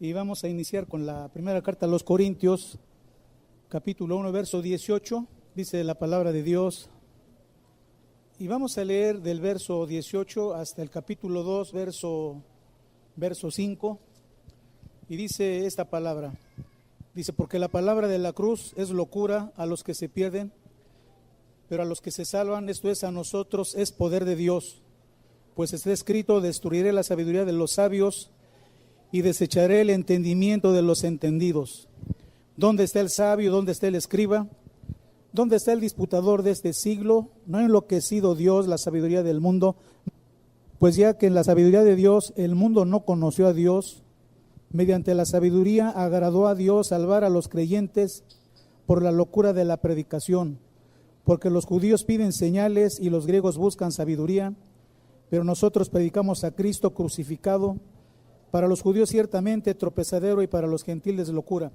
Y vamos a iniciar con la primera carta a los Corintios, capítulo 1, verso 18, dice la palabra de Dios. Y vamos a leer del verso 18 hasta el capítulo 2, verso 5, y dice esta palabra. Dice, porque la palabra de la cruz es locura a los que se pierden, pero a los que se salvan, esto es a nosotros, es poder de Dios. Pues está escrito, destruiré la sabiduría de los sabios y desecharé el entendimiento de los entendidos. ¿Dónde está el sabio? ¿Dónde está el escriba? ¿Dónde está el disputador de este siglo? ¿No ha enloquecido Dios la sabiduría del mundo? Pues ya que en la sabiduría de Dios el mundo no conoció a Dios, mediante la sabiduría agradó a Dios salvar a los creyentes por la locura de la predicación. Porque los judíos piden señales y los griegos buscan sabiduría, pero nosotros predicamos a Cristo crucificado, para los judíos ciertamente tropezadero y para los gentiles locura,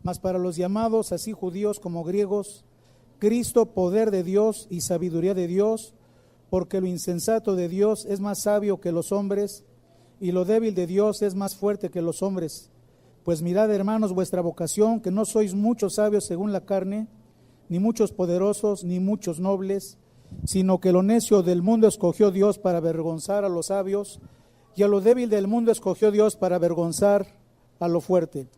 mas para los llamados, así judíos como griegos, Cristo poder de Dios y sabiduría de Dios, porque lo insensato de Dios es más sabio que los hombres, y lo débil de Dios es más fuerte que los hombres. Pues mirad, hermanos, vuestra vocación, que no sois muchos sabios según la carne, ni muchos poderosos, ni muchos nobles, sino que lo necio del mundo escogió Dios para avergonzar a los sabios, y a lo débil del mundo escogió Dios para avergonzar a lo fuerte.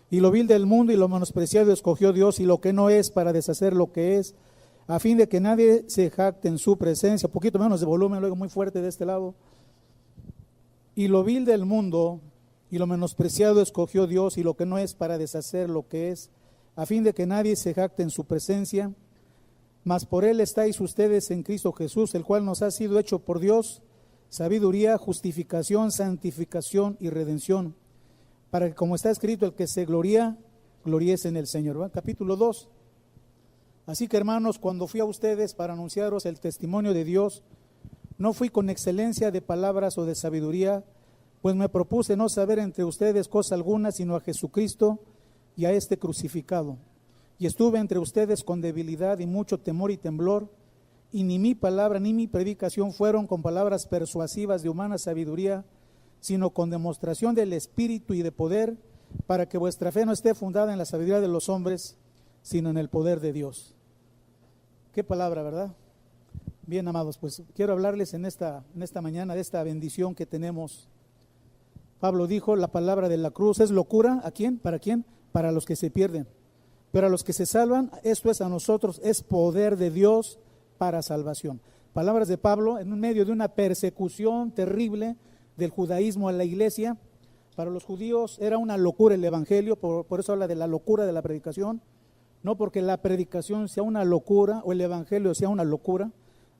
Y lo vil del mundo y lo menospreciado escogió Dios, y lo que no es para deshacer lo que es, a fin de que nadie se jacte en su presencia. Un poquito menos de volumen, luego muy fuerte de este lado. Y lo vil del mundo y lo menospreciado escogió Dios, y lo que no es para deshacer lo que es, a fin de que nadie se jacte en su presencia. Mas por él estáis ustedes en Cristo Jesús, el cual nos ha sido hecho por Dios sabiduría, justificación, santificación y redención, para que, como está escrito, el que se gloría, gloríese en el Señor. ¿Va? Capítulo 2. Así que, hermanos, cuando fui a ustedes para anunciaros el testimonio de Dios, no fui con excelencia de palabras o de sabiduría, pues me propuse no saber entre ustedes cosa alguna, sino a Jesucristo y a este crucificado. Y estuve entre ustedes con debilidad y mucho temor y temblor, y ni mi palabra ni mi predicación fueron con palabras persuasivas de humana sabiduría, sino con demostración del Espíritu y de poder, para que vuestra fe no esté fundada en la sabiduría de los hombres, sino en el poder de Dios. Qué palabra, ¿verdad? Bien, amados, pues quiero hablarles en esta mañana de esta bendición que tenemos. Pablo dijo, la palabra de la cruz es locura. ¿A quién? ¿Para quién? Para los que se pierden. Pero a los que se salvan, esto es a nosotros, es poder de Dios para salvación. Palabras de Pablo en medio de una persecución terrible del judaísmo a la iglesia. Para los judíos era una locura el evangelio, por eso habla de la locura de la predicación, no porque la predicación sea una locura o el evangelio sea una locura,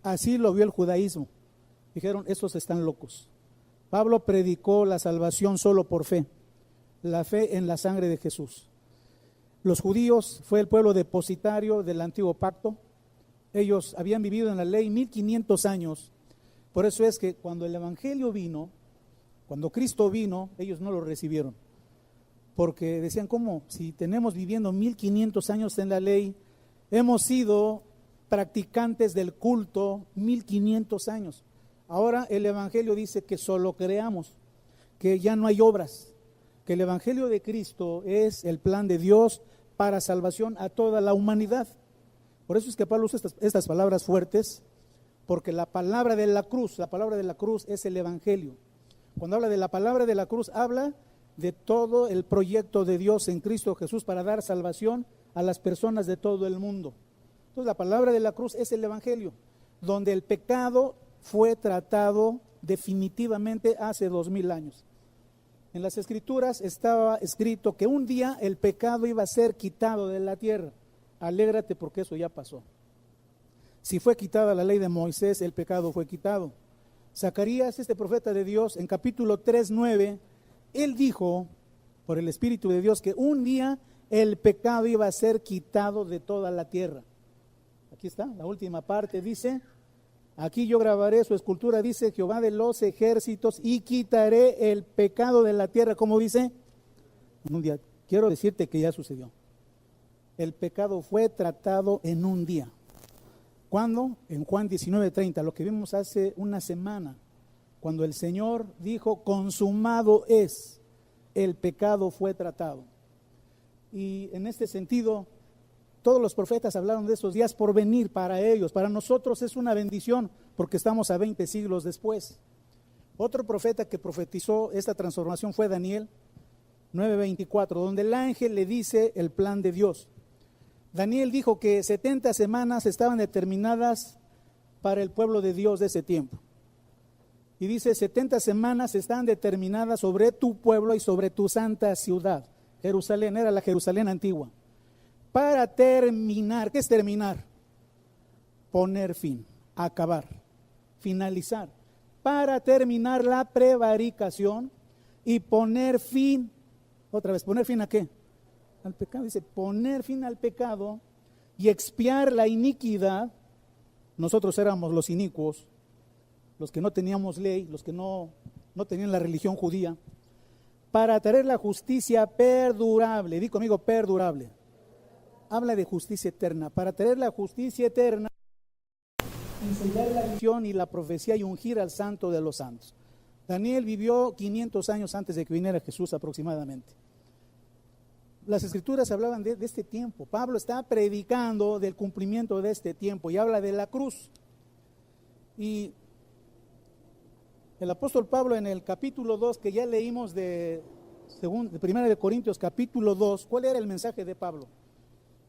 así lo vio el judaísmo. Dijeron, estos están locos. Pablo predicó la salvación solo por fe, la fe en la sangre de Jesús. Los judíos fue el pueblo depositario del antiguo pacto. Ellos habían vivido en la ley 1500 años. Por eso es que cuando el evangelio vino, cuando Cristo vino, ellos no lo recibieron. Porque decían, ¿cómo? Si tenemos viviendo 1500 años en la ley, hemos sido practicantes del culto 1500 años. Ahora el evangelio dice que solo creamos, que ya no hay obras, que el evangelio de Cristo es el plan de Dios para salvación a toda la humanidad. Por eso es que Pablo usa estas palabras fuertes, porque la palabra de la cruz es el evangelio. Cuando habla de la palabra de la cruz, habla de todo el proyecto de Dios en Cristo Jesús para dar salvación a las personas de todo el mundo. Entonces la palabra de la cruz es el evangelio, donde el pecado fue tratado definitivamente hace 2000 años. En las escrituras estaba escrito que un día el pecado iba a ser quitado de la tierra. Alégrate porque eso ya pasó. Si fue quitada la ley de Moisés, el pecado fue quitado. Zacarías, este profeta de Dios, en capítulo 3:9, él dijo, por el Espíritu de Dios, que un día el pecado iba a ser quitado de toda la tierra. Aquí está, la última parte dice, aquí yo grabaré su escultura, dice Jehová de los ejércitos, y quitaré el pecado de la tierra. ¿Cómo dice? Un día. Quiero decirte que ya sucedió. El pecado fue tratado en un día. ¿Cuándo? En Juan 19:30, lo que vimos hace una semana, cuando el Señor dijo, consumado es. el pecado fue tratado. Y en este sentido, todos los profetas hablaron de esos días por venir para ellos. Para nosotros es una bendición porque estamos a 20 siglos después. Otro profeta que profetizó esta transformación fue Daniel 9:24, donde el ángel le dice el plan de Dios. Daniel dijo que 70 semanas estaban determinadas para el pueblo de Dios de ese tiempo. Y dice, 70 semanas están determinadas sobre tu pueblo y sobre tu santa ciudad. Jerusalén, era la Jerusalén antigua. Para terminar, ¿qué es terminar? Poner fin, acabar, finalizar. Para terminar la prevaricación y poner fin, otra vez, ¿poner fin a qué? Al pecado. Dice, poner fin al pecado y expiar la iniquidad. Nosotros éramos los inicuos, los que no teníamos ley, los que no tenían la religión judía, para traer la justicia perdurable. Di conmigo, perdurable. Habla de justicia eterna. Para traer la justicia eterna, enseñar la visión y la profecía y ungir al santo de los santos. Daniel vivió 500 años antes de que viniera Jesús aproximadamente. Las escrituras hablaban de este tiempo. Pablo está predicando del cumplimiento de este tiempo y habla de la cruz. Y el apóstol Pablo en el capítulo 2, que ya leímos de 1 de Corintios capítulo 2, ¿cuál era el mensaje de Pablo?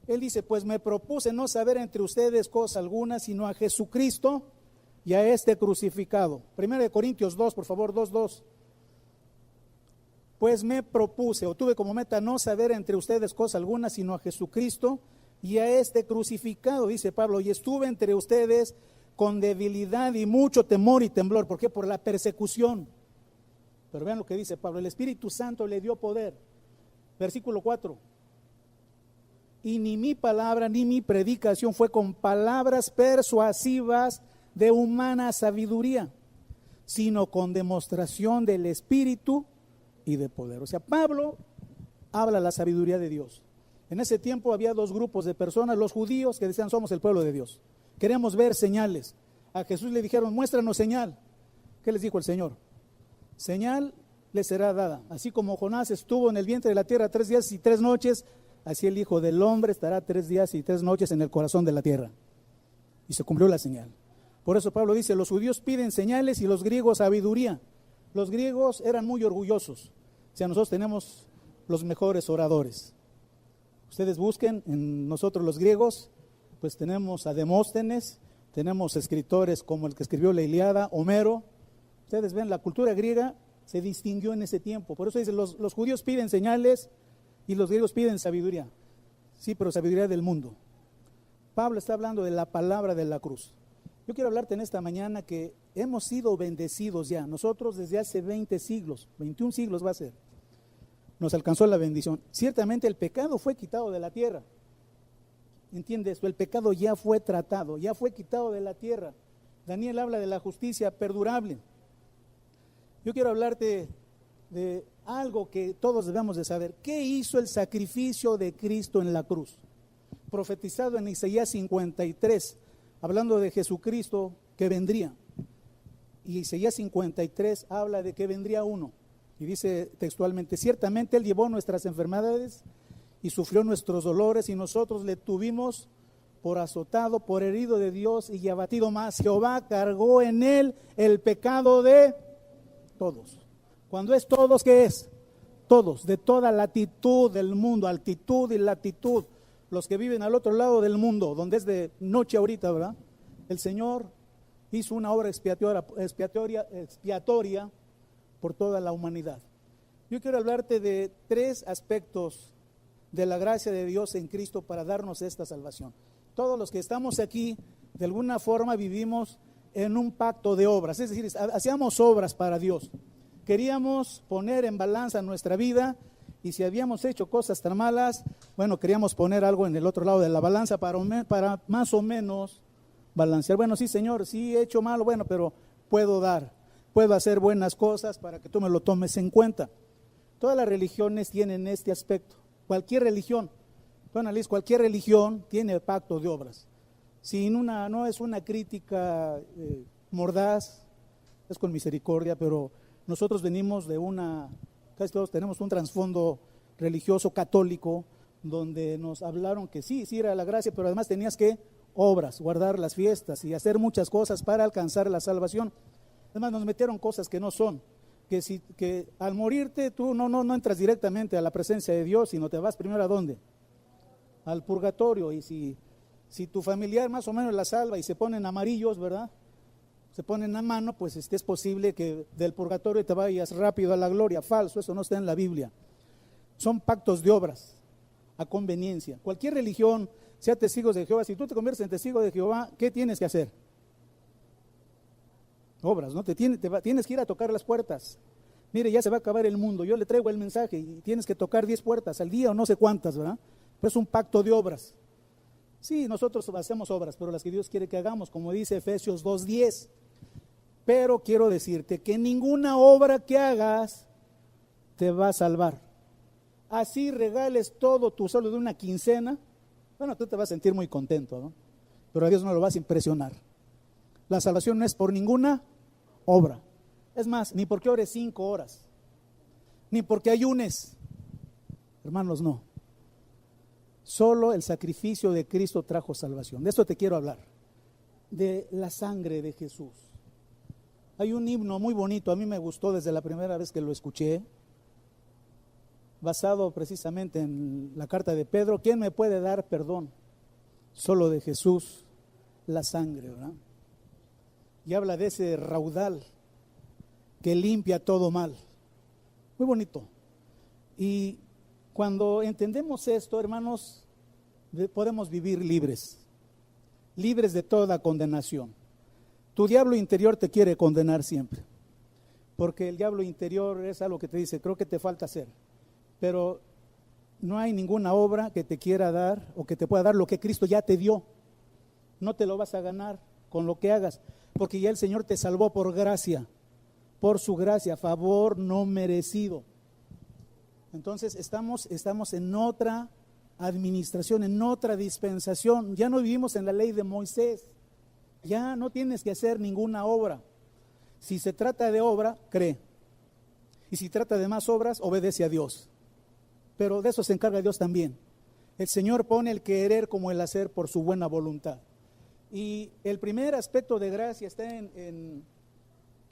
Él dice, pues me propuse no saber entre ustedes cosa alguna, sino a Jesucristo y a este crucificado. 1 de Corintios 2, por favor, 2:2. Pues me propuse, o tuve como meta no saber entre ustedes cosa alguna, sino a Jesucristo y a este crucificado, dice Pablo, y estuve entre ustedes con debilidad y mucho temor y temblor. ¿Por qué? Por la persecución. Pero vean lo que dice Pablo, el Espíritu Santo le dio poder. Versículo 4. Y ni mi palabra ni mi predicación fue con palabras persuasivas de humana sabiduría, sino con demostración del Espíritu y de poder. O sea, Pablo habla la sabiduría de Dios. En ese tiempo había dos grupos de personas, los judíos que decían somos el pueblo de Dios. Queremos ver señales. A Jesús le dijeron, muéstranos señal. ¿Qué les dijo el Señor? Señal les será dada. Así como Jonás estuvo en el vientre de la tierra 3 días y 3 noches, así el Hijo del Hombre estará 3 días y 3 noches en el corazón de la tierra. Y se cumplió la señal. Por eso Pablo dice, los judíos piden señales y los griegos sabiduría. Los griegos eran muy orgullosos. O sea, nosotros tenemos los mejores oradores. Ustedes busquen en nosotros los griegos, pues tenemos a Demóstenes, tenemos escritores como el que escribió la Ilíada, Homero. Ustedes ven, la cultura griega se distinguió en ese tiempo. Por eso dicen, los judíos piden señales y los griegos piden sabiduría. Sí, pero sabiduría del mundo. Pablo está hablando de la palabra de la cruz. Yo quiero hablarte en esta mañana que hemos sido bendecidos ya. Nosotros desde hace 20 siglos, 21 siglos va a ser, nos alcanzó la bendición. Ciertamente el pecado fue quitado de la tierra. ¿Entiende esto? El pecado ya fue tratado, ya fue quitado de la tierra. Daniel habla de la justicia perdurable. Yo quiero hablarte de algo que todos debemos de saber. ¿Qué hizo el sacrificio de Cristo en la cruz? Profetizado en Isaías 53, hablando de Jesucristo que vendría. Y Isaías 53 habla de que vendría uno. Y dice textualmente, ciertamente Él llevó nuestras enfermedades y sufrió nuestros dolores y nosotros le tuvimos por azotado, por herido de Dios y abatido más. Jehová cargó en Él el pecado de todos. Cuando es todos, ¿qué es? Todos, de toda latitud del mundo, altitud y latitud. Los que viven al otro lado del mundo, donde es de noche ahorita, ¿verdad? El Señor hizo una obra expiatoria por toda la humanidad. Yo quiero hablarte de 3 aspectos de la gracia de Dios en Cristo para darnos esta salvación. Todos los que estamos aquí, de alguna forma vivimos en un pacto de obras, es decir, hacíamos obras para Dios. Queríamos poner en balanza nuestra vida y si habíamos hecho cosas tan malas, bueno, queríamos poner algo en el otro lado de la balanza para más o menos balancear. Bueno, sí, Señor, sí he hecho malo, bueno, pero puedo hacer buenas cosas para que tú me lo tomes en cuenta. Todas las religiones tienen este aspecto. Cualquier religión, bueno, Liz, cualquier religión tiene pacto de obras. No es una crítica mordaz, es con misericordia, pero nosotros venimos de una Casi todos tenemos un trasfondo religioso católico donde nos hablaron que sí era la gracia, pero además tenías que obras, guardar las fiestas y hacer muchas cosas para alcanzar la salvación. Además nos metieron cosas que no son, que al morirte tú no entras directamente a la presencia de Dios, sino te vas primero ¿a dónde? Al purgatorio. Y si tu familiar más o menos la salva y se ponen amarillos, ¿verdad? Se ponen a mano, pues es posible que del purgatorio te vayas rápido a la gloria. Falso, eso no está en la Biblia. Son pactos de obras, a conveniencia. Cualquier religión, sea testigos de Jehová, si tú te conviertes en testigo de Jehová, ¿qué tienes que hacer? Obras, ¿no? Tienes que ir a tocar las puertas. Mire, ya se va a acabar el mundo, yo le traigo el mensaje y tienes que tocar 10 puertas al día o no sé cuántas, ¿verdad? Pero es un pacto de obras. Sí, nosotros hacemos obras, pero las que Dios quiere que hagamos, como dice Efesios 2:10. Pero quiero decirte que ninguna obra que hagas te va a salvar. Así regales todo tu sueldo de una quincena, bueno, tú te vas a sentir muy contento, ¿no? Pero a Dios no lo vas a impresionar. La salvación no es por ninguna obra. Es más, ni porque ores 5 horas, ni porque ayunes. Hermanos, no. Solo el sacrificio de Cristo trajo salvación. De esto te quiero hablar, de la sangre de Jesús. Hay un himno muy bonito, a mí me gustó desde la primera vez que lo escuché, basado precisamente en la carta de Pedro. ¿Quién me puede dar perdón? Solo de Jesús, la sangre, ¿verdad? Y habla de ese raudal que limpia todo mal. Muy bonito. Y cuando entendemos esto, hermanos, podemos vivir libres de toda condenación. Tu diablo interior te quiere condenar siempre, porque el diablo interior es algo que te dice, creo que te falta hacer, pero no hay ninguna obra que te quiera dar o que te pueda dar lo que Cristo ya te dio. No te lo vas a ganar con lo que hagas, porque ya el Señor te salvó por gracia, por su gracia, favor no merecido. Entonces estamos en otra administración, en otra dispensación. Ya no vivimos en la ley de Moisés. Ya no tienes que hacer ninguna obra. Si se trata de obra, cree. Y si trata de más obras, obedece a Dios. Pero de eso se encarga Dios también. El Señor pone el querer como el hacer por su buena voluntad. Y el primer aspecto de gracia está te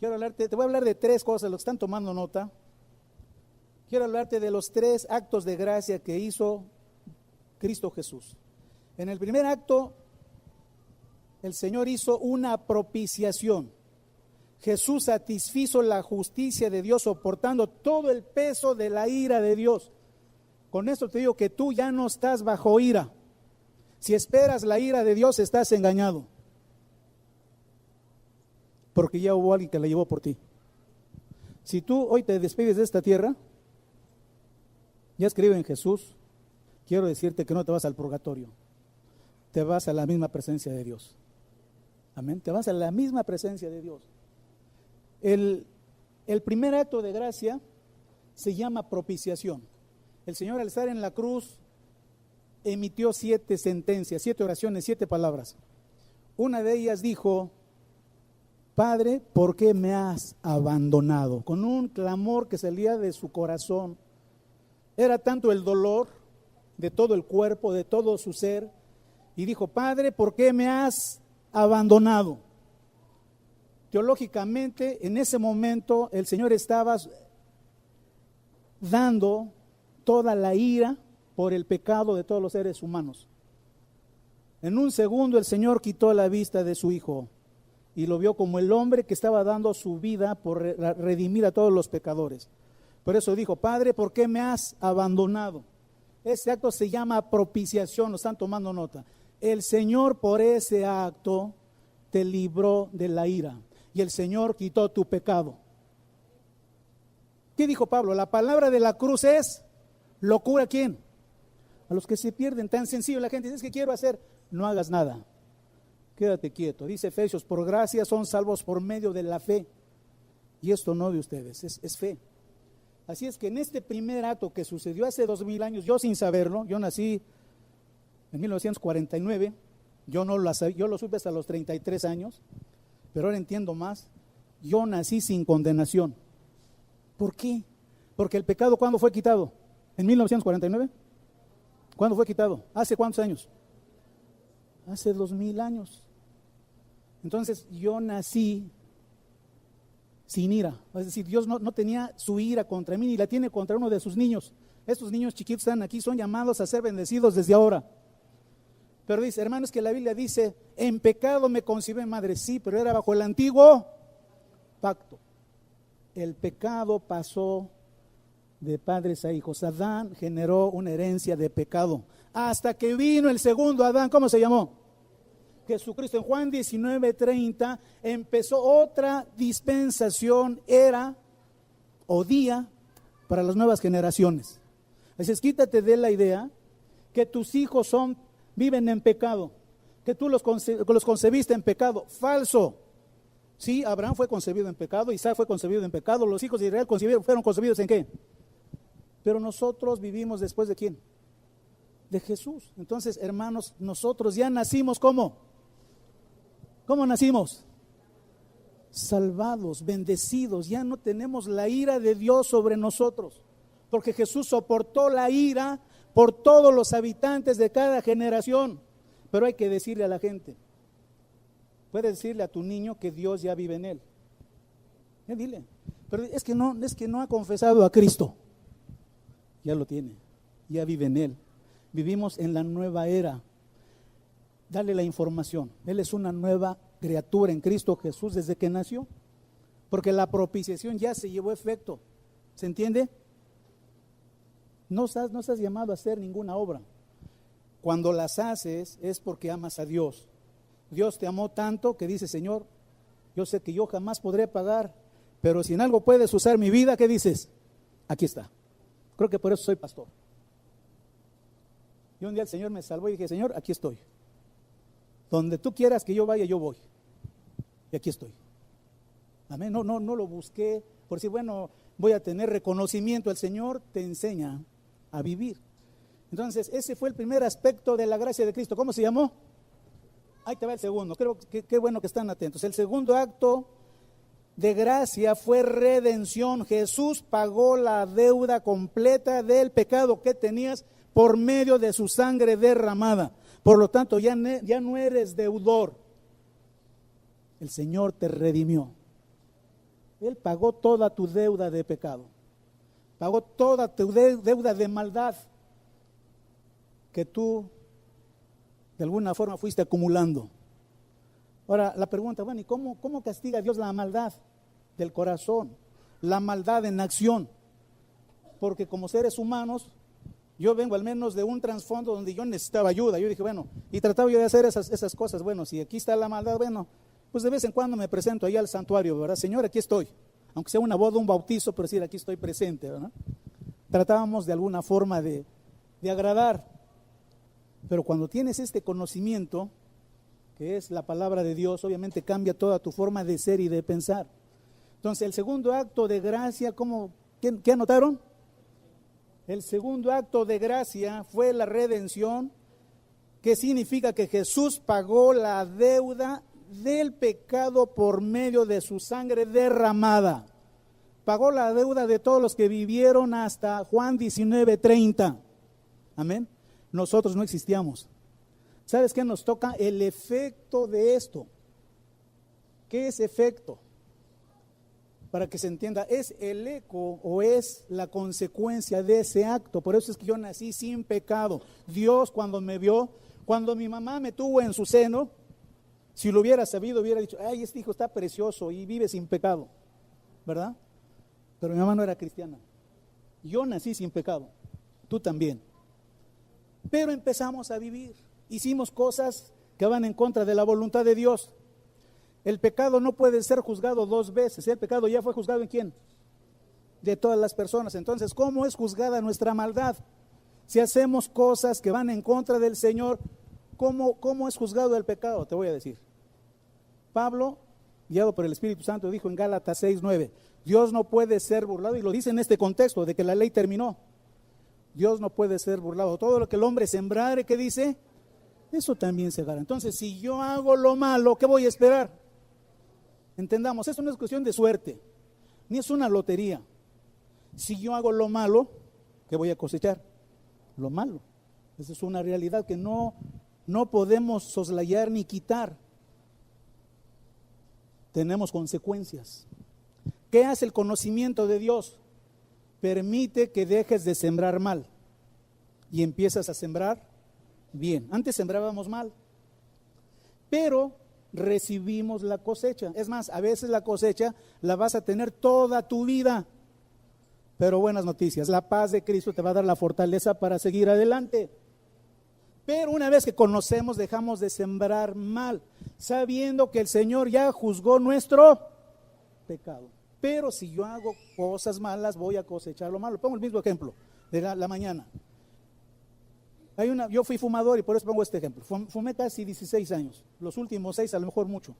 voy a hablar de 3 cosas, los que están tomando nota. Quiero hablarte de los 3 actos de gracia que hizo Cristo Jesús. En el primer acto, el Señor hizo una propiciación. Jesús satisfizo la justicia de Dios soportando todo el peso de la ira de Dios. Con esto te digo que tú ya no estás bajo ira. Si esperas la ira de Dios, estás engañado. Porque ya hubo alguien que la llevó por ti. Si tú hoy te despides de esta tierra, ya escribe en Jesús, quiero decirte que no te vas al purgatorio, te vas a la misma presencia de Dios. Amén, te vas a la misma presencia de Dios. El primer acto de gracia se llama propiciación. El Señor al estar en la cruz emitió 7 sentencias, 7 oraciones, 7 palabras. Una de ellas dijo: Padre, ¿por qué me has abandonado? Con un clamor que salía de su corazón. Era tanto el dolor de todo el cuerpo, de todo su ser, y dijo: Padre, ¿por qué me has abandonado? Teológicamente, en ese momento, el Señor estaba dando toda la ira por el pecado de todos los seres humanos. En un segundo, el Señor quitó la vista de su Hijo y lo vio como el hombre que estaba dando su vida por redimir a todos los pecadores. Por eso dijo: Padre, ¿por qué me has abandonado? Ese acto se llama propiciación, lo están tomando nota. El Señor por ese acto te libró de la ira y el Señor quitó tu pecado. ¿Qué dijo Pablo? La palabra de la cruz es locura. ¿A quién? A los que se pierden. Tan sencillo, la gente dice: es que quiero hacer. No hagas nada, quédate quieto. Dice Efesios: por gracia son salvos por medio de la fe. Y esto no de ustedes, es fe. Así es que en este primer acto que sucedió hace 2000 años, yo sin saberlo, yo nací en 1949, yo lo supe hasta los 33 años, pero ahora entiendo más. Yo nací sin condenación. ¿Por qué? Porque el pecado, ¿cuándo fue quitado? ¿En 1949? ¿Cuándo fue quitado? ¿Hace cuántos años? Hace 2000 años. Entonces yo nací sin ira. Es decir, Dios no tenía su ira contra mí, ni la tiene contra uno de sus niños. Estos niños chiquitos están aquí, son llamados a ser bendecidos desde ahora. Pero dice, hermanos, que la Biblia dice, en pecado me concibió mi madre. Sí, pero era bajo el antiguo pacto. El pecado pasó de padres a hijos. Adán generó una herencia de pecado. Hasta que vino el segundo Adán, ¿cómo se llamó? Jesucristo. En Juan 19:30 empezó otra dispensación, era o día para las nuevas generaciones. Entonces quítate de la idea que tus hijos viven en pecado, que tú los concebiste en pecado. Falso. Sí, Abraham fue concebido en pecado, Isaac fue concebido en pecado, los hijos de Israel fueron concebidos ¿en qué? Pero nosotros vivimos después de ¿quién? De Jesús. Entonces, hermanos, nosotros ya nacimos ¿cómo? ¿Cómo nacimos? Salvados, bendecidos, ya no tenemos la ira de Dios sobre nosotros, porque Jesús soportó la ira por todos los habitantes de cada generación. Pero hay que decirle a la gente, puedes decirle a tu niño que Dios ya vive en él. Dile, pero es que no ha confesado a Cristo. Ya lo tiene, ya vive en él. Vivimos en la nueva era. Dale la información. Él es una nueva criatura en Cristo Jesús desde que nació, porque la propiciación ya se llevó a efecto. ¿Se entiende? No estás llamado a hacer ninguna obra. Cuando las haces es porque amas a Dios. Dios te amó tanto que dice, Señor, yo sé que yo jamás podré pagar, pero si en algo puedes usar mi vida, ¿qué dices? Aquí está. Creo que por eso soy pastor. Y un día el Señor me salvó y dije, Señor, aquí estoy. Donde tú quieras que yo vaya, yo voy. Y aquí estoy. Amén. No lo busqué por si, bueno, voy a tener reconocimiento. El Señor te enseña a vivir. Entonces, ese fue el primer aspecto de la gracia de Cristo. ¿Cómo se llamó? Ahí te va el segundo. Creo que qué bueno que están atentos. El segundo acto de gracia fue redención. Jesús pagó la deuda completa del pecado que tenías por medio de su sangre derramada. Por lo tanto, ya no eres deudor. El Señor te redimió. Él pagó toda tu deuda de pecado. Pagó toda tu deuda de maldad que tú de alguna forma fuiste acumulando. Ahora la pregunta, bueno, ¿y cómo castiga Dios la maldad del corazón? La maldad en acción. Porque como seres humanos, yo vengo al menos de un trasfondo donde yo necesitaba ayuda. Yo dije, bueno, y trataba yo de hacer esas cosas. Bueno, si aquí está la maldad, bueno, pues de vez en cuando me presento ahí al santuario, ¿verdad? Señor, aquí estoy. Aunque sea una boda, un bautizo, pero decir, aquí estoy presente, ¿verdad? Tratábamos de alguna forma de agradar. Pero cuando tienes este conocimiento, que es la palabra de Dios, obviamente cambia toda tu forma de ser y de pensar. Entonces, el segundo acto de gracia, ¿qué anotaron? El segundo acto de gracia fue la redención, que significa que Jesús pagó la deuda del pecado por medio de su sangre derramada. Pagó la deuda de todos los que vivieron hasta Juan 19:30. Amén. Nosotros no existíamos. ¿Sabes qué nos toca? El efecto de esto. ¿Qué es efecto? Para que se entienda, es el eco o es la consecuencia de ese acto. Por eso es que yo nací sin pecado. Dios cuando me vio, cuando mi mamá me tuvo en su seno, si lo hubiera sabido, hubiera dicho, ay, este hijo está precioso y vive sin pecado, ¿verdad? Pero mi mamá no era cristiana. Yo nací sin pecado, tú también. Pero empezamos a vivir, hicimos cosas que van en contra de la voluntad de Dios. El pecado no puede ser juzgado dos veces. El pecado ya fue juzgado ¿en quién? De todas las personas. Entonces, ¿cómo es juzgada nuestra maldad? Si hacemos cosas que van en contra del Señor, ¿cómo es juzgado el pecado? Te voy a decir. Pablo, guiado por el Espíritu Santo, dijo en Gálatas 6:9, Dios no puede ser burlado, y lo dice en este contexto de que la ley terminó. Dios no puede ser burlado. Todo lo que el hombre sembrare, ¿qué dice? Eso también segará. Entonces, si yo hago lo malo, ¿qué voy a esperar? Entendamos, esto no es cuestión de suerte, ni es una lotería. Si yo hago lo malo, ¿qué voy a cosechar? Lo malo. Esa es una realidad que no podemos soslayar ni quitar. Tenemos consecuencias. ¿Qué hace el conocimiento de Dios? Permite que dejes de sembrar mal y empiezas a sembrar bien. Antes sembrábamos mal, pero recibimos la cosecha. Es más, a veces la cosecha la vas a tener toda tu vida. Pero buenas noticias, la paz de Cristo te va a dar la fortaleza para seguir adelante. Pero una vez que conocemos, dejamos de sembrar mal, sabiendo que el Señor ya juzgó nuestro pecado. Pero si yo hago cosas malas, voy a cosechar lo malo. Pongo el mismo ejemplo de la mañana. Yo fui fumador y por eso pongo este ejemplo. Fumé casi 16 años, los últimos 6 a lo mejor mucho.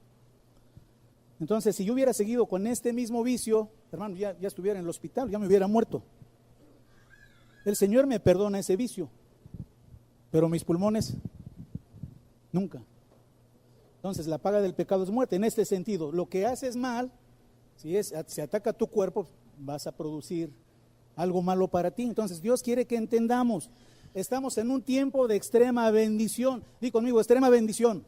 Entonces, si yo hubiera seguido con este mismo vicio, hermano, ya estuviera en el hospital, ya me hubiera muerto. El Señor me perdona ese vicio, pero mis pulmones, nunca. Entonces, la paga del pecado es muerte. En este sentido, lo que haces mal, si se ataca a tu cuerpo, vas a producir algo malo para ti. Entonces, Dios quiere que entendamos, estamos en un tiempo de extrema bendición. Di conmigo, extrema bendición.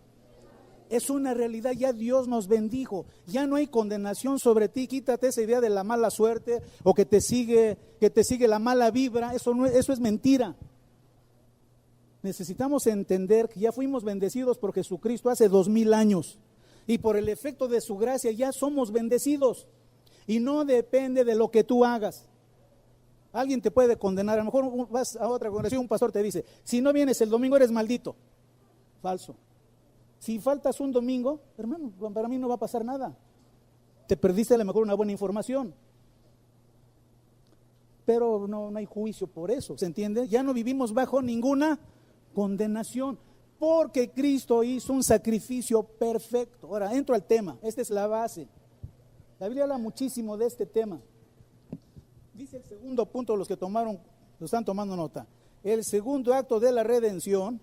Es una realidad, ya Dios nos bendijo, ya no hay condenación sobre ti. Quítate esa idea de la mala suerte o que te sigue la mala vibra. Eso es mentira. Necesitamos entender que ya fuimos bendecidos por Jesucristo hace 2000 años y por el efecto de su gracia ya somos bendecidos y no depende de lo que tú hagas. Alguien te puede condenar, a lo mejor vas a otra congregación, un pastor te dice, si no vienes el domingo eres maldito. Falso. Si faltas un domingo, hermano, para mí no va a pasar nada. Te perdiste a lo mejor una buena información. Pero no hay juicio por eso, ¿se entiende? Ya no vivimos bajo ninguna condenación, porque Cristo hizo un sacrificio perfecto. Ahora, entro al tema, esta es la base. La Biblia habla muchísimo de este tema. Dice el segundo punto, los que lo están tomando nota. El segundo acto de la redención.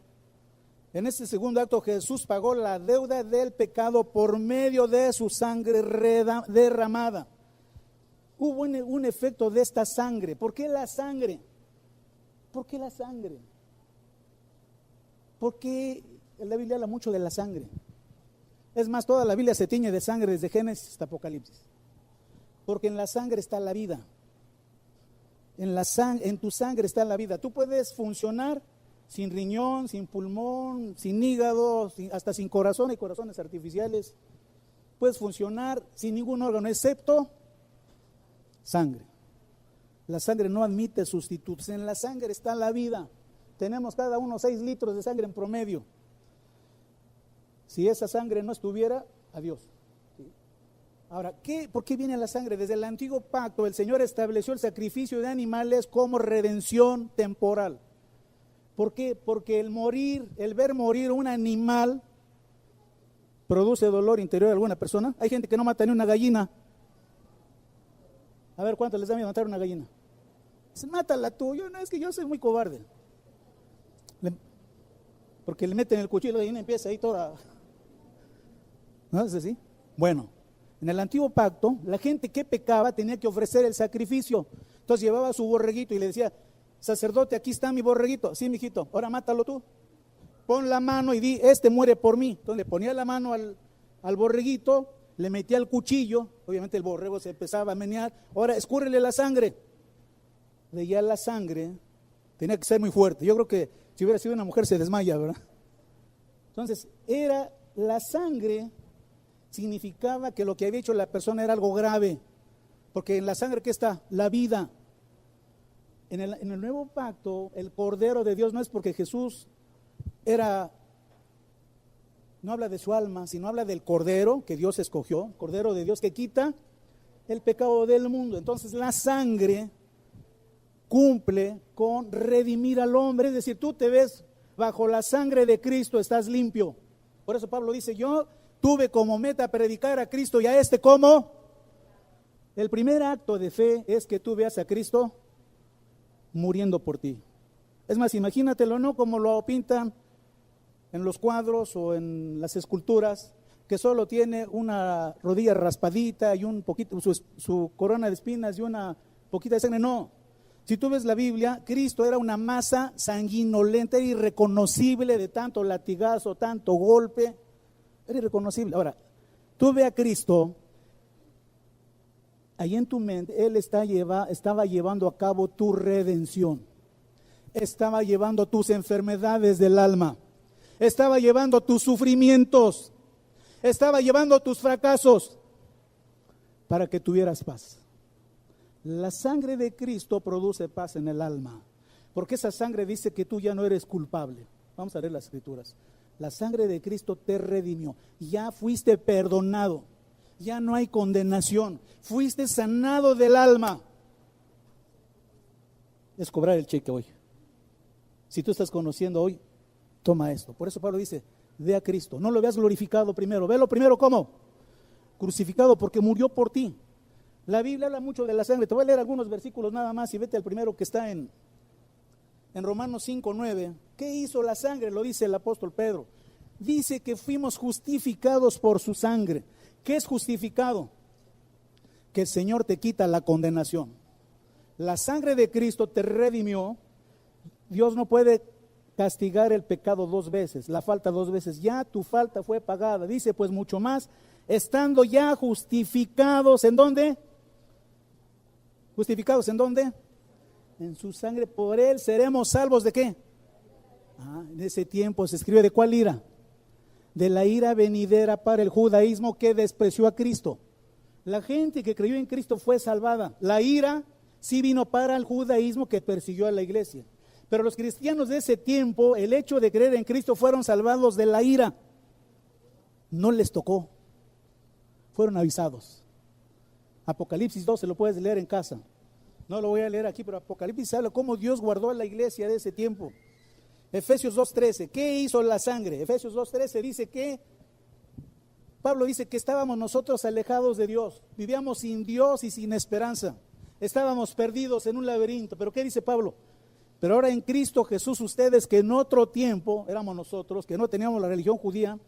En este segundo acto Jesús pagó la deuda del pecado por medio de su sangre derramada. Hubo un efecto de esta sangre. ¿Por qué la sangre? ¿Por qué la sangre? Porque la Biblia habla mucho de la sangre. Es más, toda la Biblia se tiñe de sangre desde Génesis hasta Apocalipsis. Porque en la sangre está la vida. En tu sangre está la vida. Tú puedes funcionar sin riñón, sin pulmón, sin hígado, hasta sin corazón, hay corazones artificiales. Puedes funcionar sin ningún órgano excepto sangre. La sangre no admite sustitutos. En la sangre está la vida. Tenemos cada uno 6 litros de sangre en promedio. Si esa sangre no estuviera, adiós. Ahora, ¿por qué viene la sangre? Desde el antiguo pacto el Señor estableció el sacrificio de animales como redención temporal. ¿Por qué? Porque el ver morir un animal produce dolor interior a alguna persona. Hay gente que no mata ni una gallina. A ver, ¿cuánto les da miedo matar una gallina? Dice, mátala tú. No, es que yo soy muy cobarde. Porque le meten el cuchillo y la gallina empieza ahí toda. ¿No es así? Bueno, en el antiguo pacto, la gente que pecaba tenía que ofrecer el sacrificio. Entonces llevaba su borreguito y le decía, sacerdote, aquí está mi borreguito. Sí, mijito, ahora mátalo tú. Pon la mano y di, este muere por mí. Entonces le ponía la mano al borreguito, le metía el cuchillo, obviamente el borrego se empezaba a menear. Ahora escúrrele la sangre. Veía la sangre, tenía que ser muy fuerte. Yo creo que si hubiera sido una mujer se desmaya, ¿verdad? Entonces, la sangre significaba que lo que había hecho la persona era algo grave. Porque en la sangre, ¿qué está? La vida. En el nuevo pacto, el Cordero de Dios no es porque Jesús no habla de su alma, sino habla del Cordero que Dios escogió, Cordero de Dios que quita el pecado del mundo. Entonces la sangre cumple con redimir al hombre, es decir, tú te ves bajo la sangre de Cristo, estás limpio. Por eso Pablo dice, yo tuve como meta predicar a Cristo y a como. El primer acto de fe es que tú veas a Cristo muriendo por ti. Es más, imagínatelo, no como lo pintan en los cuadros o en las esculturas, que solo tiene una rodilla raspadita y un poquito, su corona de espinas y una poquita de sangre, no. Si tú ves la Biblia, Cristo era una masa sanguinolenta, era irreconocible de tanto latigazo, tanto golpe, era irreconocible. Ahora, tú ve a Cristo, ahí en tu mente, Él estaba llevando a cabo tu redención, estaba llevando tus enfermedades del alma, estaba llevando tus sufrimientos, estaba llevando tus fracasos, para que tuvieras paz. La sangre de Cristo produce paz en el alma, porque esa sangre dice que tú ya no eres culpable. Vamos a leer las escrituras. La sangre de Cristo te redimió, ya fuiste perdonado, ya no hay condenación, fuiste sanado del alma. Es cobrar el cheque hoy. Si tú estás conociendo hoy, toma esto. Por eso Pablo dice, ve a Cristo, no lo veas glorificado primero, velo primero ¿cómo? Crucificado, porque murió por ti. La Biblia habla mucho de la sangre. Te voy a leer algunos versículos nada más y vete al primero que está en Romanos 5:9. ¿Qué hizo la sangre? Lo dice el apóstol Pedro. Dice que fuimos justificados por su sangre. ¿Qué es justificado? Que el Señor te quita la condenación. La sangre de Cristo te redimió. Dios no puede castigar el pecado dos veces, la falta dos veces. Ya tu falta fue pagada. Dice, pues mucho más, estando ya justificados, ¿en dónde? ¿Justificados en dónde? En su sangre, por Él seremos salvos ¿de qué? En ese tiempo se escribe, ¿de cuál ira? De la ira venidera para el judaísmo que despreció a Cristo. La gente que creyó en Cristo fue salvada. La ira sí vino para el judaísmo que persiguió a la iglesia. Pero los cristianos de ese tiempo, el hecho de creer en Cristo, fueron salvados de la ira. No les tocó. Fueron avisados. Apocalipsis 12 lo puedes leer en casa. No lo voy a leer aquí, pero Apocalipsis habla cómo Dios guardó a la iglesia de ese tiempo. Efesios 2:13, ¿qué hizo la sangre? Efesios 2:13 dice que, Pablo dice que estábamos nosotros alejados de Dios, vivíamos sin Dios y sin esperanza, estábamos perdidos en un laberinto. Pero ¿qué dice Pablo? Pero ahora en Cristo Jesús ustedes que en otro tiempo éramos nosotros, que no teníamos la religión judía,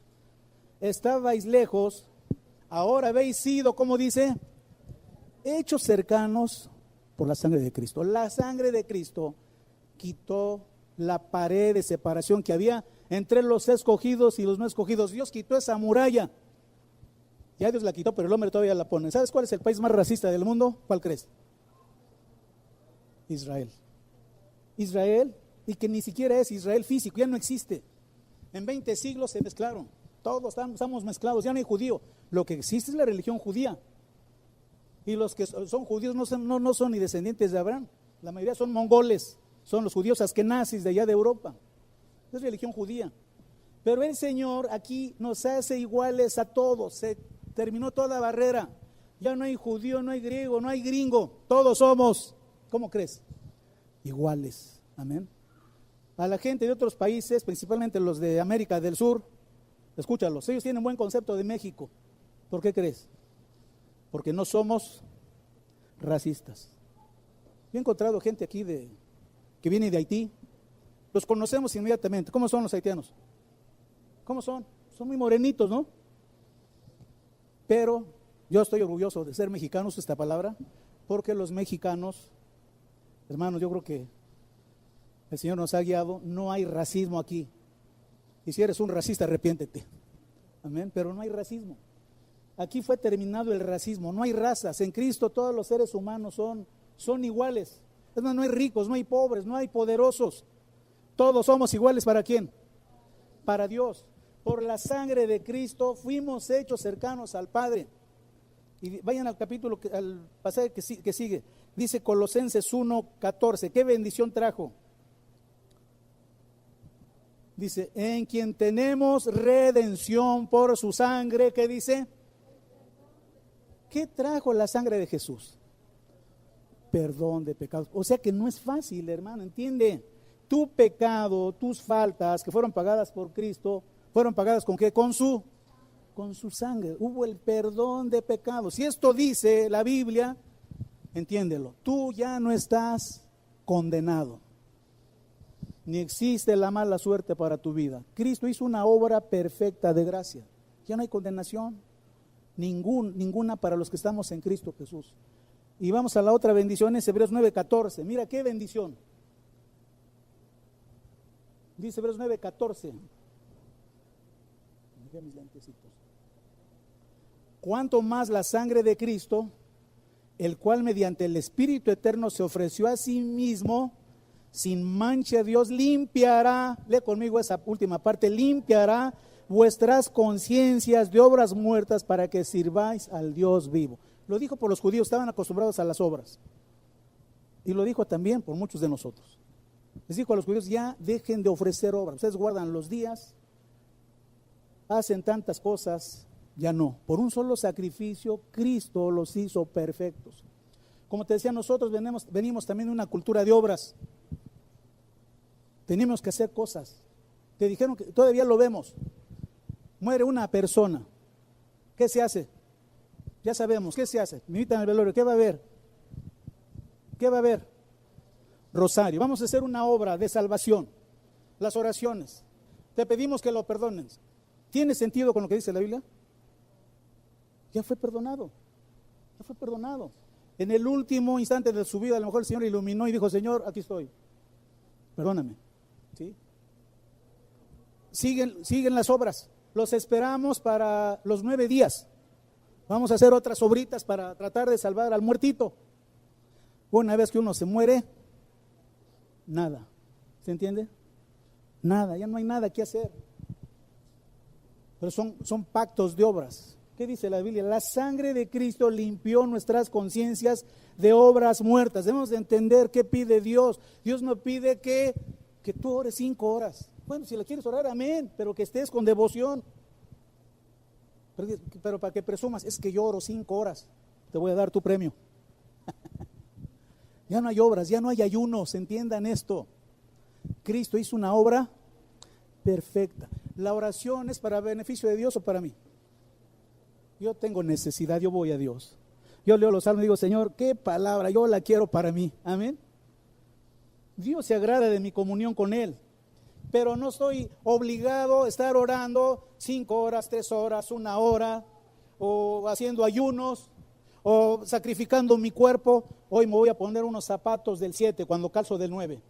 estabais lejos, ahora habéis sido, ¿cómo dice? Hechos cercanos por la sangre de Cristo. La sangre de Cristo quitó la pared de separación que había entre los escogidos y los no escogidos. Dios quitó esa muralla. Ya Dios la quitó, pero el hombre todavía la pone. ¿Sabes cuál es el país más racista del mundo? ¿Cuál crees? Israel. Israel, y que ni siquiera es Israel físico, ya no existe. En 20 siglos se mezclaron. Todos estamos mezclados, ya no hay judío. Lo que existe es la religión judía. Y los que son judíos no son ni descendientes de Abraham. La mayoría son mongoles, son los judíos askenazis de allá de Europa. Es religión judía. Pero el Señor aquí nos hace iguales a todos. Se terminó toda barrera. Ya no hay judío, no hay griego, no hay gringo. Todos somos, ¿cómo crees? Iguales. Amén. A la gente de otros países, principalmente los de América del Sur, escúchalos, ellos tienen buen concepto de México. ¿Por qué crees? Porque no somos racistas. Yo he encontrado gente aquí que viene de Haití, los conocemos inmediatamente. ¿Cómo son los haitianos? ¿Cómo son? Son muy morenitos, ¿no? Pero yo estoy orgulloso de ser mexicano, uso esta palabra, porque los mexicanos, hermanos, yo creo que el Señor nos ha guiado, no hay racismo aquí. Y si eres un racista, arrepiéntete. Amén, pero no hay racismo. Aquí fue terminado el racismo, no hay razas. En Cristo todos los seres humanos son iguales. Es más, no hay ricos, no hay pobres, no hay poderosos. Todos somos iguales. ¿Para quién? Para Dios. Por la sangre de Cristo fuimos hechos cercanos al Padre. Y vayan al capítulo, al pasaje que sigue. Dice Colosenses 1:14. ¿Qué bendición trajo? Dice, en quien tenemos redención por su sangre. ¿Qué dice? ¿Qué trajo la sangre de Jesús? Perdón de pecados. O sea que no es fácil, hermano, entiende. Tu pecado, tus faltas que fueron pagadas por Cristo, fueron pagadas ¿con qué? Con su sangre. Hubo el perdón de pecados. Si esto dice la Biblia, entiéndelo. Tú ya no estás condenado. Ni existe la mala suerte para tu vida. Cristo hizo una obra perfecta de gracia. Ya no hay condenación. Ninguna para los que estamos en Cristo Jesús. Y vamos a la otra bendición, es Hebreos 9:14. Mira qué bendición. Dice Hebreos 9:14. Mira mis lentecitos. Cuanto más la sangre de Cristo, el cual mediante el Espíritu Eterno se ofreció a sí mismo, sin mancha, Dios limpiará, lee conmigo esa última parte, limpiará vuestras conciencias de obras muertas para que sirváis al Dios vivo. Lo dijo por los judíos, estaban acostumbrados a las obras. Y lo dijo también por muchos de nosotros. Les dijo a los judíos, ya dejen de ofrecer obras. Ustedes guardan los días, hacen tantas cosas, ya no. Por un solo sacrificio, Cristo los hizo perfectos. Como te decía, nosotros venimos también de una cultura de obras. Tenemos que hacer cosas. Te dijeron que todavía lo vemos. Muere una persona. ¿Qué se hace? Ya sabemos, ¿qué se hace? Me invitan al velorio, ¿qué va a haber? ¿Qué va a haber? Rosario. Vamos a hacer una obra de salvación. Las oraciones. Te pedimos que lo perdones. ¿Tiene sentido con lo que dice la Biblia? Ya fue perdonado. Ya fue perdonado. En el último instante de su vida, a lo mejor el Señor iluminó y dijo, Señor, aquí estoy. Perdóname. ¿Sí? Siguen las obras. Los esperamos para los 9 días. Vamos a hacer otras obritas para tratar de salvar al muertito. Una vez que uno se muere, nada. ¿Se entiende? Nada, ya no hay nada que hacer. Pero son pactos de obras. ¿Qué dice la Biblia? La sangre de Cristo limpió nuestras conciencias de obras muertas. Debemos de entender qué pide Dios. Dios no pide que tú ores 5 horas. Bueno, si la quieres orar, amén, pero que estés con devoción. Pero para que presumas, es que yo oro 5 horas, te voy a dar tu premio. Ya no hay obras, ya no hay ayunos, entiendan esto. Cristo hizo una obra perfecta. ¿La oración es para beneficio de Dios o para mí? Yo tengo necesidad, yo voy a Dios. Yo leo los salmos y digo, Señor, qué palabra, yo la quiero para mí. Amén. Dios se agrada de mi comunión con Él. Pero no estoy obligado a estar orando 5 horas, 3 horas, 1 hora, o haciendo ayunos, o sacrificando mi cuerpo. Hoy me voy a poner unos zapatos del 7 cuando calzo del 9,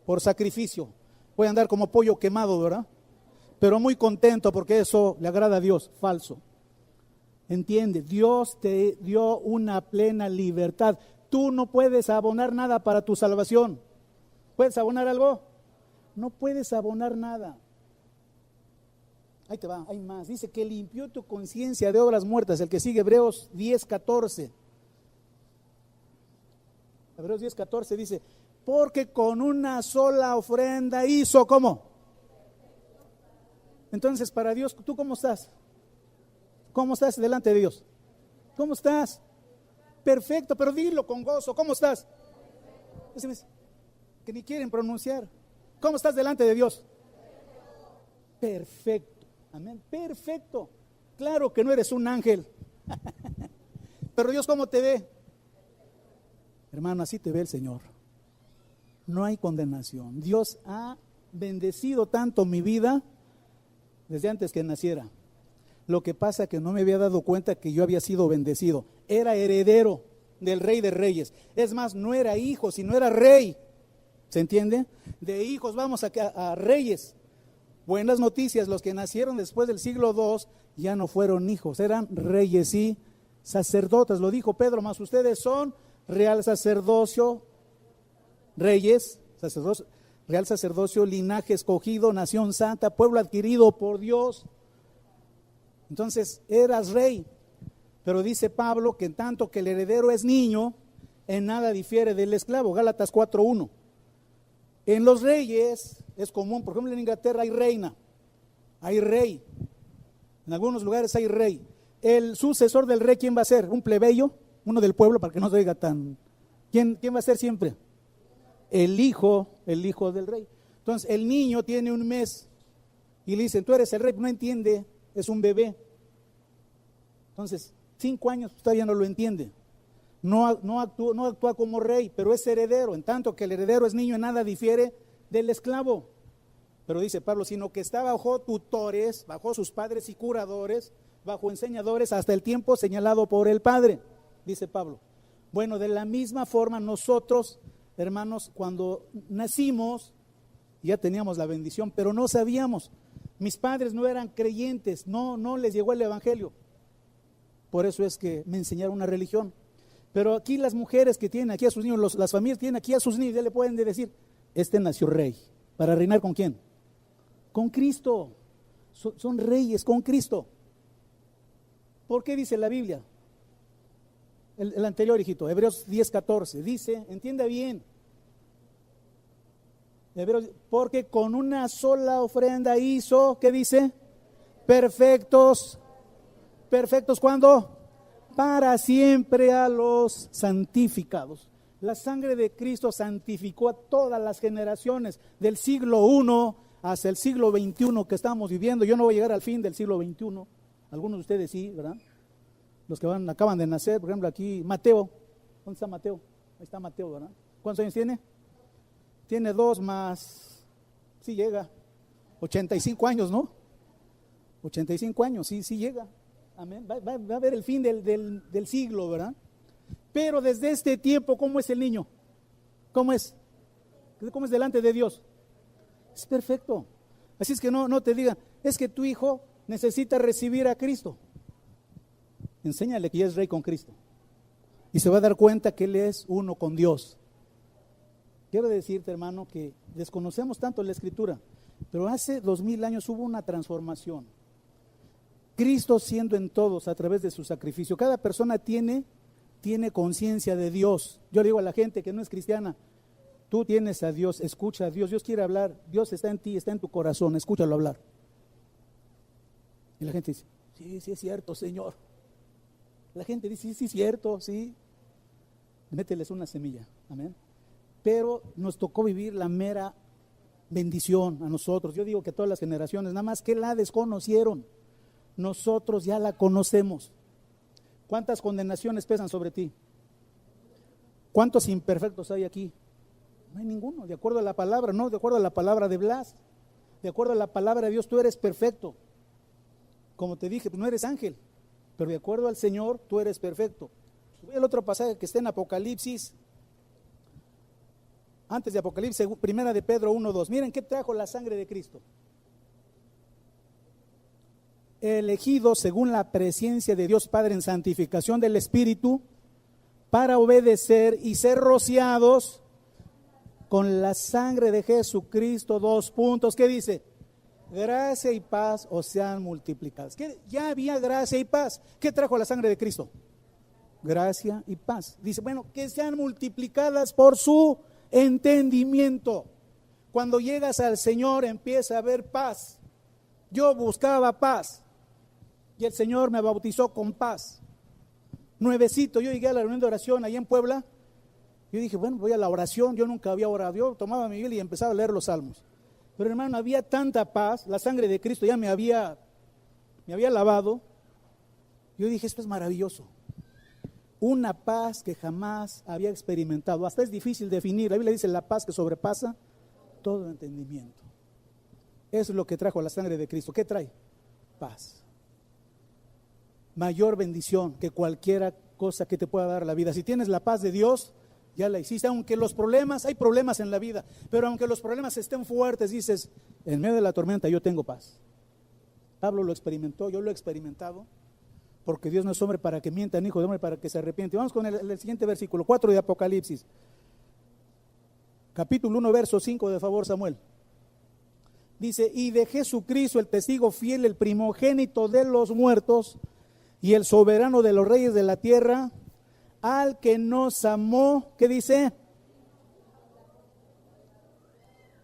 por sacrificio. Voy a andar como pollo quemado, ¿verdad? Pero muy contento porque eso le agrada a Dios. Falso. Entiende, Dios te dio una plena libertad. Tú no puedes abonar nada para tu salvación. ¿Puedes abonar algo? No puedes abonar nada. Ahí te va, hay más. Dice que limpió tu conciencia de obras muertas. El que sigue, Hebreos 10:14. Hebreos 10:14 dice, porque con una sola ofrenda hizo, ¿cómo? Entonces, para Dios, ¿tú cómo estás? ¿Cómo estás delante de Dios? ¿Cómo estás? Perfecto, pero dilo con gozo. ¿Cómo estás? Que ni quieren pronunciar. ¿Cómo estás delante de Dios? Perfecto. Amén. Perfecto. Claro que no eres un ángel. Pero Dios, ¿cómo te ve? Hermano, así te ve el Señor. No hay condenación. Dios ha bendecido tanto mi vida desde antes que naciera. Lo que pasa es que no me había dado cuenta que yo había sido bendecido. Era heredero del Rey de Reyes. Es más, no era hijo, sino era rey. ¿Se entiende? De hijos vamos a reyes. Buenas noticias, los que nacieron después del siglo II ya no fueron hijos, eran reyes y sacerdotes. Lo dijo Pedro, más ustedes son real sacerdocio, reyes, sacerdocio, real sacerdocio, linaje escogido, nación santa, pueblo adquirido por Dios. Entonces eras rey, pero dice Pablo que en tanto que el heredero es niño, en nada difiere del esclavo. Gálatas 4:1. En los reyes es común, por ejemplo en Inglaterra hay reina, hay rey, en algunos lugares hay rey. El sucesor del rey, ¿quién va a ser? ¿Un plebeyo? ¿Uno del pueblo? Para que no se oiga tan... ¿Quién va a ser siempre? El hijo del rey. Entonces el niño tiene 1 mes y le dicen, tú eres el rey, no entiende, es un bebé. Entonces 5 años todavía no lo entiende. No actúa como rey, pero es heredero. En tanto que el heredero es niño, en nada difiere del esclavo. Pero dice Pablo, sino que está bajo tutores, bajo sus padres y curadores, bajo enseñadores hasta el tiempo señalado por el Padre, dice Pablo. Bueno, de la misma forma nosotros, hermanos, cuando nacimos, ya teníamos la bendición, pero no sabíamos. Mis padres no eran creyentes, no les llegó el evangelio. Por eso es que me enseñaron una religión. Pero aquí las mujeres que tienen aquí a sus niños, las familias tienen aquí a sus niños, ya le pueden decir, este nació rey. ¿Para reinar con quién? Con Cristo. Son reyes con Cristo. ¿Por qué dice la Biblia? El anterior, hijito, Hebreos 10:14, dice, entienda bien, Hebreos, porque con una sola ofrenda hizo, ¿qué dice? Perfectos, ¿cuándo? Para siempre a los santificados. La sangre de Cristo santificó a todas las generaciones del siglo I hasta el siglo XXI que estamos viviendo. Yo no voy a llegar al fin del siglo XXI, algunos de ustedes sí, ¿verdad? Los que acaban de nacer, por ejemplo aquí, Mateo. ¿Dónde está Mateo? Ahí está Mateo, ¿verdad? ¿Cuántos años tiene? Tiene 2 más, sí llega, 85 años, ¿no? 85 años, sí llega. Amén. Va a haber el fin del siglo, ¿verdad? Pero desde este tiempo, ¿cómo es el niño? ¿Cómo es? ¿Cómo es delante de Dios? Es perfecto. Así es que no te digan, es que tu hijo necesita recibir a Cristo. Enséñale que ya es rey con Cristo. Y se va a dar cuenta que Él es uno con Dios. Quiero decirte, hermano, que desconocemos tanto la Escritura, pero hace 2000 años hubo una transformación. Cristo siendo en todos a través de su sacrificio. Cada persona tiene conciencia de Dios. Yo le digo a la gente que no es cristiana, tú tienes a Dios, escucha a Dios, Dios quiere hablar, Dios está en ti, está en tu corazón, escúchalo hablar. Y la gente dice, sí es cierto, Señor. La gente dice, sí es cierto, sí. Mételes una semilla, amén. Pero nos tocó vivir la mera bendición a nosotros. Yo digo que todas las generaciones, nada más que la desconocieron. Nosotros ya la conocemos. ¿Cuántas condenaciones pesan sobre ti? ¿Cuántos imperfectos hay aquí? No hay ninguno, de acuerdo a la palabra, no, de acuerdo a la palabra de Blas, de acuerdo a la palabra de Dios, tú eres perfecto. Como te dije, tú no eres ángel, pero de acuerdo al Señor, tú eres perfecto. Voy al otro pasaje que está en Apocalipsis, antes de Apocalipsis, primera de Pedro 1:2. Miren qué trajo la sangre de Cristo. Elegido según la presencia de Dios Padre en santificación del Espíritu, para obedecer y ser rociados con la sangre de Jesucristo. 2 puntos, ¿qué dice? Gracia y paz os sean multiplicadas. ¿Qué? Ya había gracia y paz. ¿Qué trajo la sangre de Cristo? Gracia y paz. Dice, bueno, que sean multiplicadas por su entendimiento. Cuando llegas al Señor empieza a haber paz. Yo buscaba paz y el Señor me bautizó con paz. Nuevecito, yo llegué a la reunión de oración allá en Puebla. Yo dije, bueno, voy a la oración. Yo nunca había orado. Yo tomaba mi Biblia y empezaba a leer los salmos. Pero hermano, había tanta paz, la sangre de Cristo ya me había lavado. Yo dije, esto es maravilloso. Una paz que jamás había experimentado. Hasta es difícil definir. La Biblia dice la paz que sobrepasa todo entendimiento. Eso es lo que trajo la sangre de Cristo. ¿Qué trae? Paz. Mayor bendición que cualquier cosa que te pueda dar la vida. Si tienes la paz de Dios, ya la hiciste. Aunque hay problemas en la vida, pero aunque los problemas estén fuertes, dices, en medio de la tormenta yo tengo paz. Pablo lo experimentó, yo lo he experimentado, porque Dios no es hombre para que mienta, ni hijo de hombre para que se arrepiente. Vamos con el siguiente versículo, 4 de Apocalipsis, capítulo 1, verso 5, de favor, Samuel. Dice, y de Jesucristo el testigo fiel, el primogénito de los muertos y el soberano de los reyes de la tierra, al que nos amó, ¿qué dice?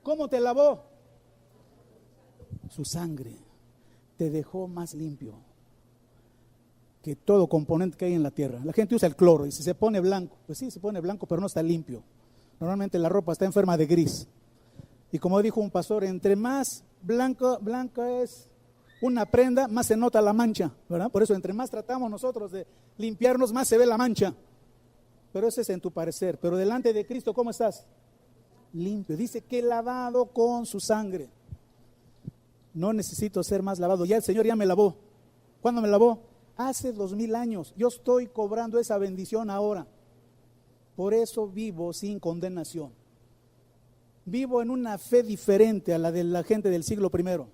¿Cómo te lavó? Su sangre te dejó más limpio que todo componente que hay en la tierra. La gente usa el cloro y si se pone blanco, pues sí, se pone blanco, pero no está limpio. Normalmente la ropa está enferma de gris. Y como dijo un pastor, entre más blanca es una prenda, más se nota la mancha, ¿verdad? Por eso entre más tratamos nosotros de limpiarnos, más se ve la mancha. Pero ese es en tu parecer. Pero delante de Cristo, ¿cómo estás? Limpio. Dice que lavado con su sangre. No necesito ser más lavado. Ya el Señor ya me lavó. ¿Cuándo me lavó? Hace 2000 años. Yo estoy cobrando esa bendición ahora. Por eso vivo sin condenación. Vivo en una fe diferente a la de la gente del siglo primero.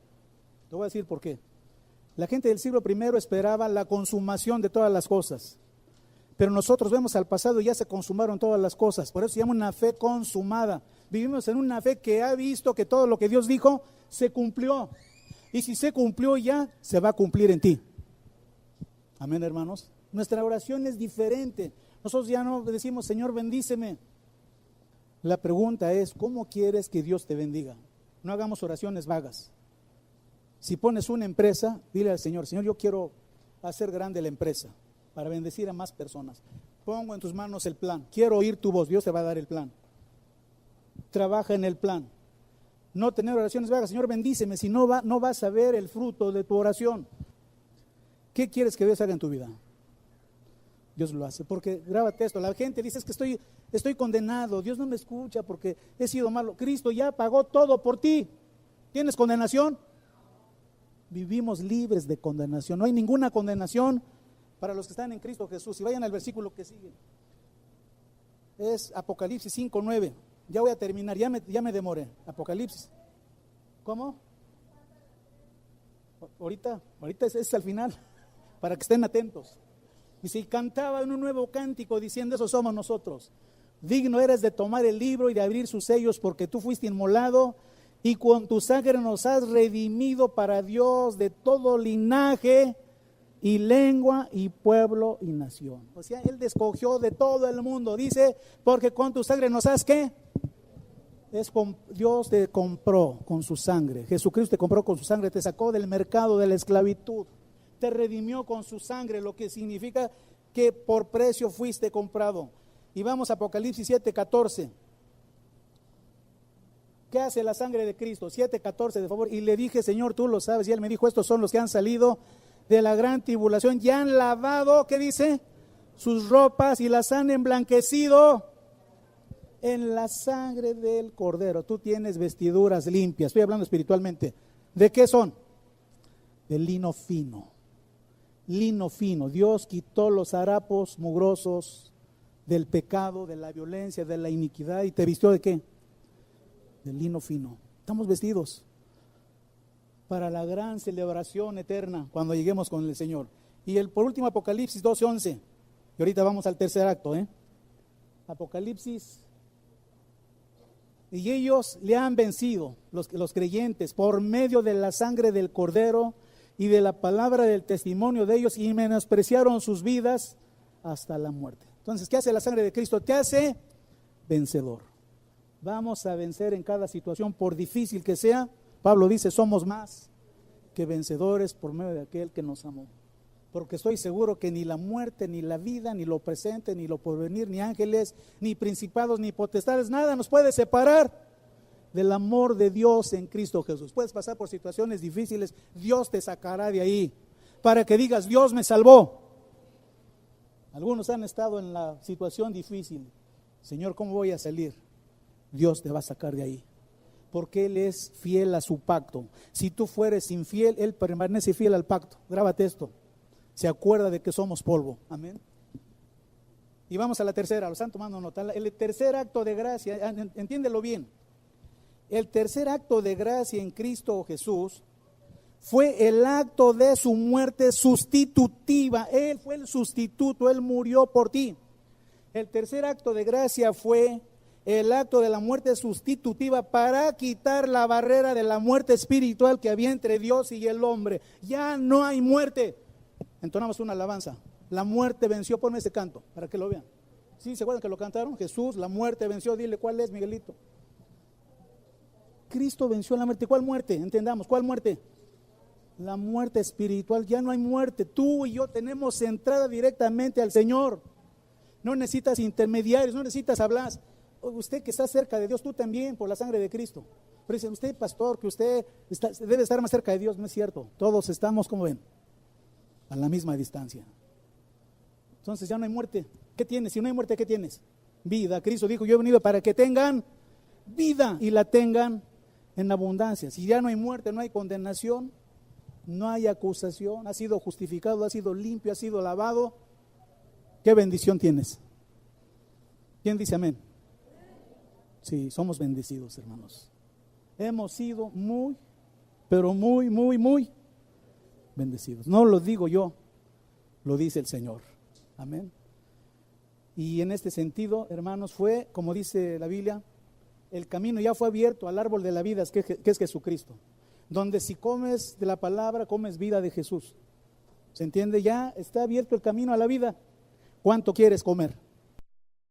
Te voy a decir por qué. La gente del siglo primero esperaba la consumación de todas las cosas. Pero nosotros vemos al pasado y ya se consumaron todas las cosas. Por eso se llama una fe consumada. Vivimos en una fe que ha visto que todo lo que Dios dijo se cumplió. Y si se cumplió ya, se va a cumplir en ti. Amén, hermanos. Nuestra oración es diferente. Nosotros ya no decimos, Señor, bendíceme. La pregunta es, ¿cómo quieres que Dios te bendiga? No hagamos oraciones vagas. Si pones una empresa, dile al Señor, Señor, yo quiero hacer grande la empresa para bendecir a más personas. Pongo en tus manos el plan. Quiero oír tu voz. Dios te va a dar el plan. Trabaja en el plan. No tener oraciones vagas. Señor, bendíceme. Si no vas a ver el fruto de tu oración. ¿Qué quieres que Dios haga en tu vida? Dios lo hace. Porque grábate esto. La gente dice, es que estoy condenado. Dios no me escucha porque he sido malo. Cristo ya pagó todo por ti. ¿Tienes condenación? Vivimos libres de condenación. No hay ninguna condenación para los que están en Cristo Jesús. Si vayan al versículo que sigue. Es Apocalipsis 5:9. Ya voy a terminar, ya me demoré. Apocalipsis. ¿Cómo? Ahorita es al final, para que estén atentos. Dice, y cantaba en un nuevo cántico diciendo, esos somos nosotros. Digno eres de tomar el libro y de abrir sus sellos, porque tú fuiste inmolado y con tu sangre nos has redimido para Dios de todo linaje y lengua y pueblo y nación. O sea, Él te escogió de todo el mundo. Dice, porque con tu sangre nos has, ¿qué? Dios te compró con su sangre. Jesucristo te compró con su sangre, te sacó del mercado de la esclavitud, te redimió con su sangre, lo que significa que por precio fuiste comprado. Y vamos a Apocalipsis 7:14. ¿Qué hace la sangre de Cristo? 7:14, de favor. Y le dije, Señor, tú lo sabes. Y Él me dijo, estos son los que han salido de la gran tribulación, ya han lavado, ¿qué dice? Sus ropas y las han emblanquecido en la sangre del Cordero. Tú tienes vestiduras limpias. Estoy hablando espiritualmente. ¿De qué son? De lino fino. Lino fino. Dios quitó los harapos mugrosos del pecado, de la violencia, de la iniquidad, y te vistió ¿de qué? De lino fino. Estamos vestidos para la gran celebración eterna cuando lleguemos con el Señor. Y por último, Apocalipsis 12:11. Y ahorita vamos al tercer acto, Apocalipsis. Y ellos le han vencido, los creyentes, por medio de la sangre del Cordero y de la palabra del testimonio de ellos, y menospreciaron sus vidas hasta la muerte. Entonces, ¿qué hace la sangre de Cristo? Te hace vencedor. Vamos a vencer en cada situación, por difícil que sea. Pablo dice, somos más que vencedores por medio de aquel que nos amó. Porque estoy seguro que ni la muerte, ni la vida, ni lo presente, ni lo porvenir, ni ángeles, ni principados, ni potestades, nada nos puede separar del amor de Dios en Cristo Jesús. Puedes pasar por situaciones difíciles, Dios te sacará de ahí, para que digas, Dios me salvó. Algunos han estado en la situación difícil. Señor, ¿cómo voy a salir? Dios te va a sacar de ahí, porque Él es fiel a su pacto. Si tú fueres infiel, Él permanece fiel al pacto. Grábate esto. Se acuerda de que somos polvo. Amén. Y vamos a la tercera, lo están tomando nota. El tercer acto de gracia, entiéndelo bien. El tercer acto de gracia en Cristo Jesús fue el acto de su muerte sustitutiva. Él fue el sustituto, Él murió por ti. El tercer acto de gracia fue el acto de la muerte sustitutiva para quitar la barrera de la muerte espiritual que había entre Dios y el hombre. Ya no hay muerte. Entonamos una alabanza. La muerte venció. Ponme ese canto para que lo vean. ¿Sí? ¿Se acuerdan que lo cantaron? Jesús, la muerte venció. Dile cuál es, Miguelito. Cristo venció la muerte. ¿Cuál muerte? Entendamos, ¿cuál muerte? La muerte espiritual. Ya no hay muerte. Tú y yo tenemos entrada directamente al Señor. No necesitas intermediarios, no necesitas hablar. Usted que está cerca de Dios, tú también, por la sangre de Cristo. Pero dice usted, pastor, que usted debe estar más cerca de Dios. No es cierto. Todos estamos, como ven, a la misma distancia. Entonces ya no hay muerte. ¿Qué tienes? Si no hay muerte, ¿qué tienes? Vida. Cristo dijo, yo he venido para que tengan vida y la tengan en abundancia. Si ya no hay muerte, no hay condenación, no hay acusación, has sido justificado, has sido limpio, has sido lavado, ¿qué bendición tienes? ¿Quién dice amén? Sí, somos bendecidos, hermanos. Hemos sido muy, pero muy bendecidos. No lo digo yo, lo dice el Señor. Amén. Y en este sentido, hermanos, fue, como dice la Biblia, el camino ya fue abierto al árbol de la vida, que es Jesucristo. Donde si comes de la palabra, comes vida de Jesús. ¿Se entiende? Ya está abierto el camino a la vida. ¿Cuánto quieres comer?